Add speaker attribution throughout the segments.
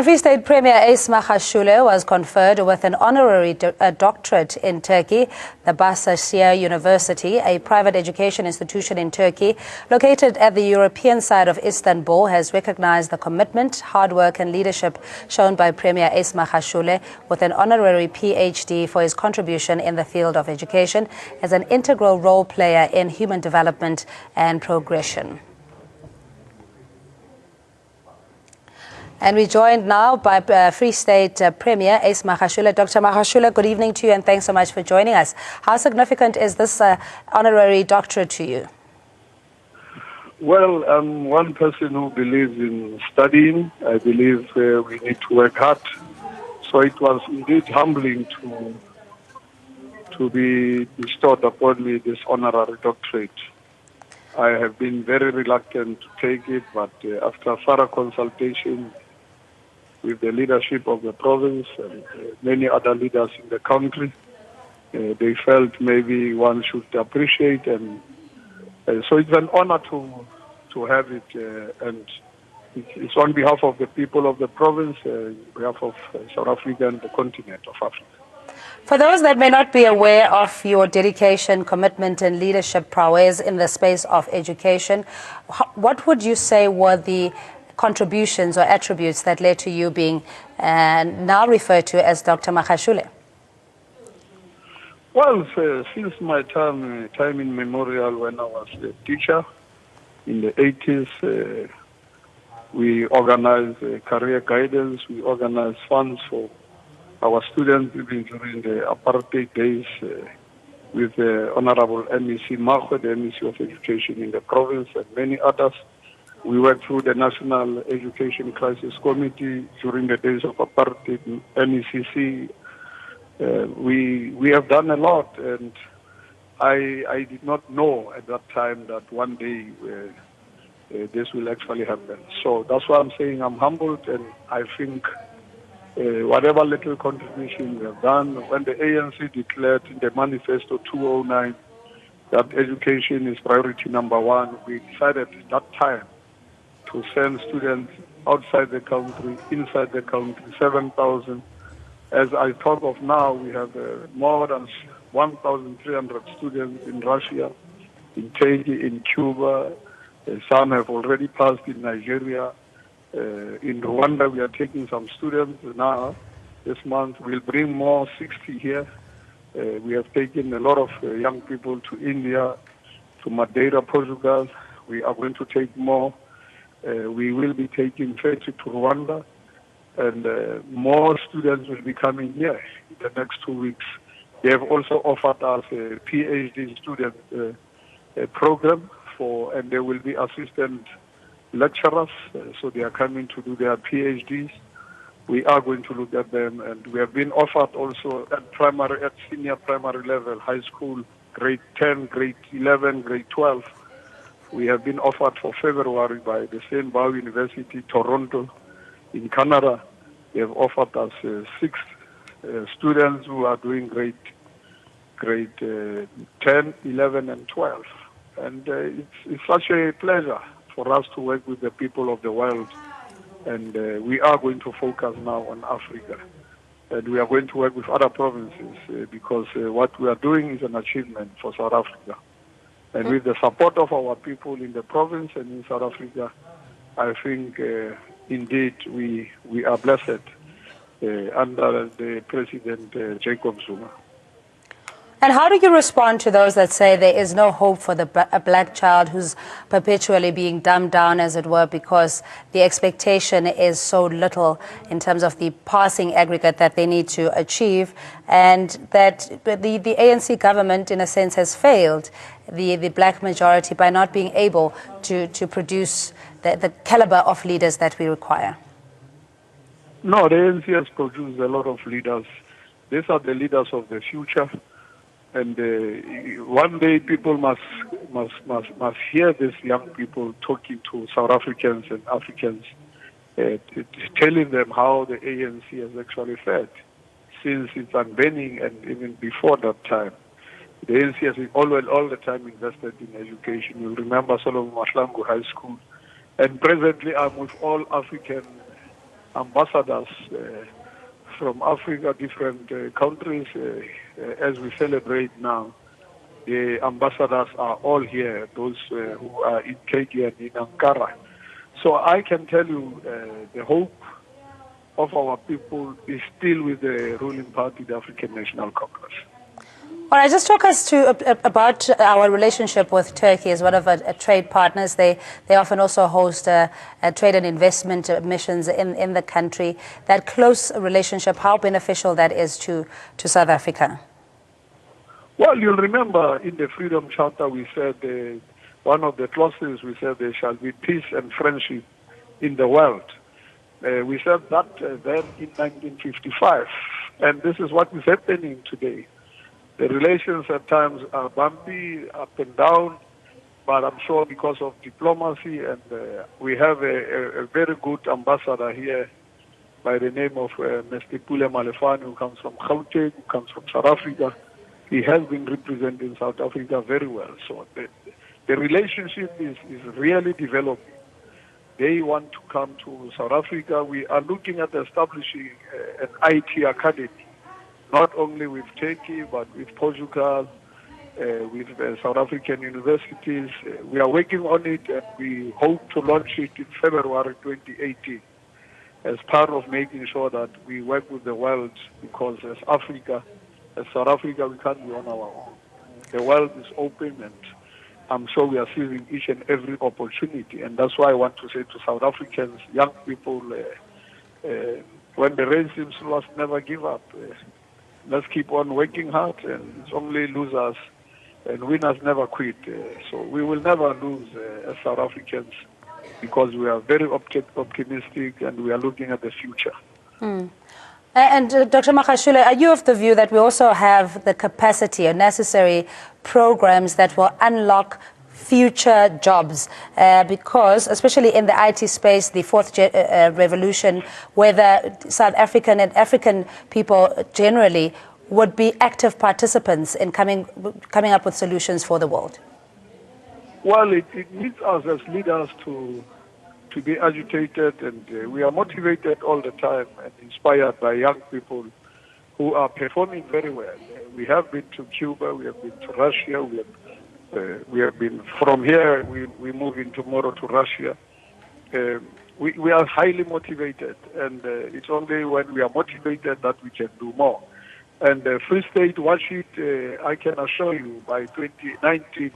Speaker 1: Free State Premier Magashule was conferred with an honorary doctorate in Turkey. The Başakşehir University, a private education institution in Turkey, located at the European side of Istanbul, has recognized the commitment, hard work and leadership shown by Premier Magashule with an honorary PhD for his contribution in the field of education as an integral role player in human development and progression. And we're joined now by Free State Premier Magashule. Dr. Magashule, good evening to you and thanks so much for joining us. How significant is this honorary doctorate to you?
Speaker 2: Well, I'm one person who believes in studying. I believe we need to work hard. So it was indeed humbling to be bestowed upon me this honorary doctorate. I have been very reluctant to take it, but after thorough consultation with the leadership of the province and many other leaders in the country, they felt maybe one should appreciate, and so it's an honor to have it, and it's on behalf of the people of the province, on behalf of South Africa and the continent of Africa.
Speaker 1: For those that may not be aware of your dedication, commitment and leadership prowess in the space of education, what would you say were the contributions or attributes that led to you being now referred to as Dr. Magashule?
Speaker 2: Well, since my time immemorial when I was a teacher in the 80s, we organized career guidance, we organized funds for our students even during the apartheid days with the Honorable MEC Mahwe, the MEC of Education in the province, and many others. We worked through the National Education Crisis Committee during the days of apartheid, NECC. We have done a lot, and I did not know at that time that one day this will actually happen. So that's why I'm saying I'm humbled, and I think whatever little contribution we have done, when the ANC declared in the Manifesto 209 that education is priority number one, we decided at that time to send students outside the country, inside the country, 7,000. As I talk of now, we have more than 1,300 students in Russia, in Turkey, in Cuba. Some have already passed in Nigeria. In Rwanda, we are taking some students now. This month, we'll bring more 60 here. We have taken a lot of young people to India, to Madeira, Portugal. We are going to take more. We will be taking 30 to Rwanda, and more students will be coming here in the next 2 weeks. They have also offered us a PhD student program and they will be assistant lecturers, so they are coming to do their PhDs. We are going to look at them, and we have been offered also at senior primary level, high school, grade 10, grade 11, grade 12. We have been offered for February by the same Bow University, Toronto, in Canada. They have offered us 6 students who are doing grade 10, 11, and 12. And it's such a pleasure for us to work with the people of the world, and we are going to focus now on Africa, and we are going to work with other provinces because what we are doing is an achievement for South Africa, and with the support of our people in the province and in South Africa, I think indeed we are blessed under the President Jacob Zuma.
Speaker 1: And how do you respond to those that say there is no hope for a black child who's perpetually being dumbed down, as it were, because the expectation is so little in terms of the passing aggregate that they need to achieve, and that the ANC government, in a sense, has failed the black majority by not being able to produce the caliber of leaders that we require?
Speaker 2: No, the ANC has produced a lot of leaders. These are the leaders of the future. And one day people must hear these young people talking to South Africans and Africans, telling them how the ANC has actually fared since its unbanning and even before that time. The ANC has all the time invested in education. You remember Solomon Mahlangu High School. And presently I'm with all African ambassadors from Africa, different countries, as we celebrate now. The ambassadors are all here, those who are in Turkey and in Ankara. So I can tell you the hope of our people is still with the ruling party, the African National Congress.
Speaker 1: All right, just talk us about our relationship with Turkey as one of our trade partners. They often also host trade and investment missions in the country. That close relationship, how beneficial that is to South Africa?
Speaker 2: Well, you'll remember in the Freedom Charter we said one of the clauses we said there shall be peace and friendship in the world. We said that then in 1955, and this is what is happening today. The relations at times are bumpy, up and down, but I'm sure because of diplomacy, and we have a very good ambassador here by the name of Mr. Pule Malefane, who comes from Gauteng, who comes from South Africa. He has been representing South Africa very well. So the relationship is really developing. They want to come to South Africa. We are looking at establishing an IT academy, not only with Turkey, but with Portugal, with South African universities. We are working on it, and we hope to launch it in February 2018 as part of making sure that we work with the world, because as South Africa, we can't be on our own. The world is open, and I'm sure we are seizing each and every opportunity. And that's why I want to say to South Africans, young people, when the race seems lost, never give up. Let's keep on working hard, and it's only losers and winners never quit. So we will never lose as South Africans, because we are very optimistic and we are looking at the future.
Speaker 1: And Dr. Magashule, are you of the view that we also have the capacity or necessary programs that will unlock future jobs? Because, especially in the IT space, the fourth revolution, whether South African and African people generally would be active participants in coming up with solutions for the world?
Speaker 2: Well, it needs us as leaders to be agitated, and we are motivated all the time and inspired by young people who are performing very well. We have been to Cuba, we have been to Russia, we have been from here, we move in tomorrow to Russia. We are highly motivated, and it's only when we are motivated that we can do more. And Free State, watch it, I can assure you, by 2019,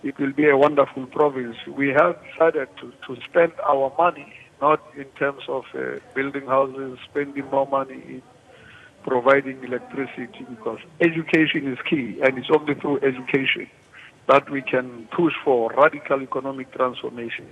Speaker 2: it will be a wonderful province. We have decided to spend our money, not in terms of building houses, spending more money in providing electricity, because education is key, and it's only through education that we can push for radical economic transformation.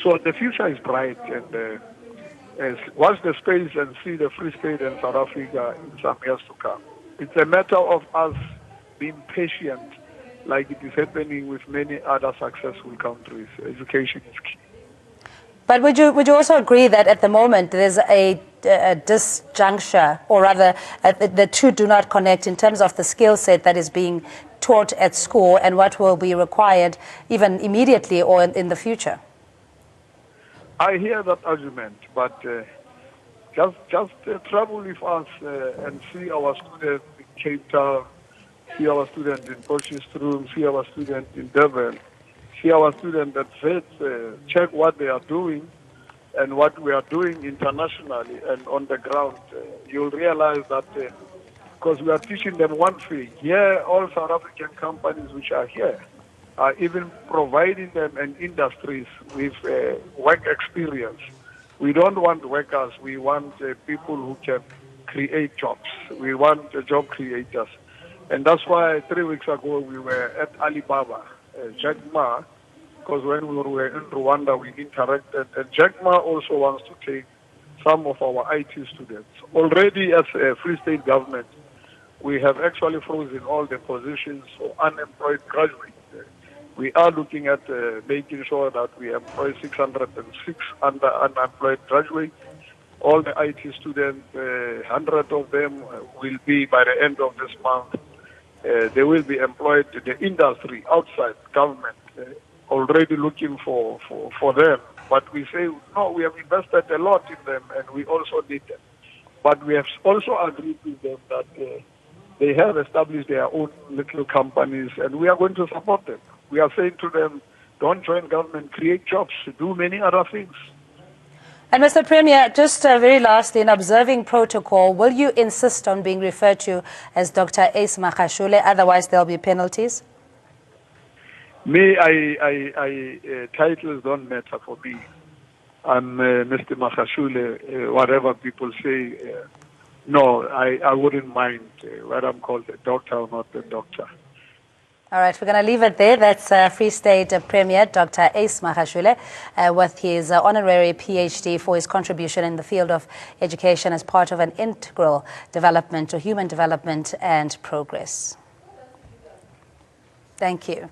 Speaker 2: So the future is bright, and watch the space and see the Free State and South Africa in some years to come. It's a matter of us being patient, like it is happening with many other successful countries. Education is key.
Speaker 1: But would you also agree that at the moment there's a disjuncture, or rather the two do not connect in terms of the skill set that is being taught at school and what will be required even immediately or in the future?
Speaker 2: I hear that argument, but just travel with us and see our students in Cape Town, see our students in Potchefstroom, see our students in Durban, see our students at VETS, check what they are doing and what we are doing internationally and on the ground. You'll realize that because we are teaching them one thing. Here, all South African companies which are here are even providing them and industries with work experience. We don't want workers. We want people who can create jobs. We want job creators. And that's why 3 weeks ago we were at Alibaba, Jack Ma, because when we were in Rwanda we interacted, and Jack Ma also wants to take some of our IT students. Already as a Free State government, we have actually frozen all the positions for unemployed graduates. We are looking at making sure that we employ 606 unemployed graduates. All the IT students, 100 of them will be, by the end of this month, they will be employed in the industry outside government, already looking for them. But we say, no, we have invested a lot in them and we also need them. But we have also agreed with them that they have established their own little companies and we are going to support them. We are saying to them, don't join government, create jobs, do many other things.
Speaker 1: And Mr. Premier, just very lastly, in observing protocol, will you insist on being referred to as Dr. Ace Magashule? Otherwise, there'll be penalties?
Speaker 2: Me, titles don't matter for me. I'm Mr. Magashule, whatever people say. No, I wouldn't mind whether I'm called a doctor or not a doctor.
Speaker 1: All right, we're going to leave it there. That's Free State Premier Dr. Ace Magashule with his honorary PhD for his contribution in the field of education as part of an integral development to human development and progress. Thank you.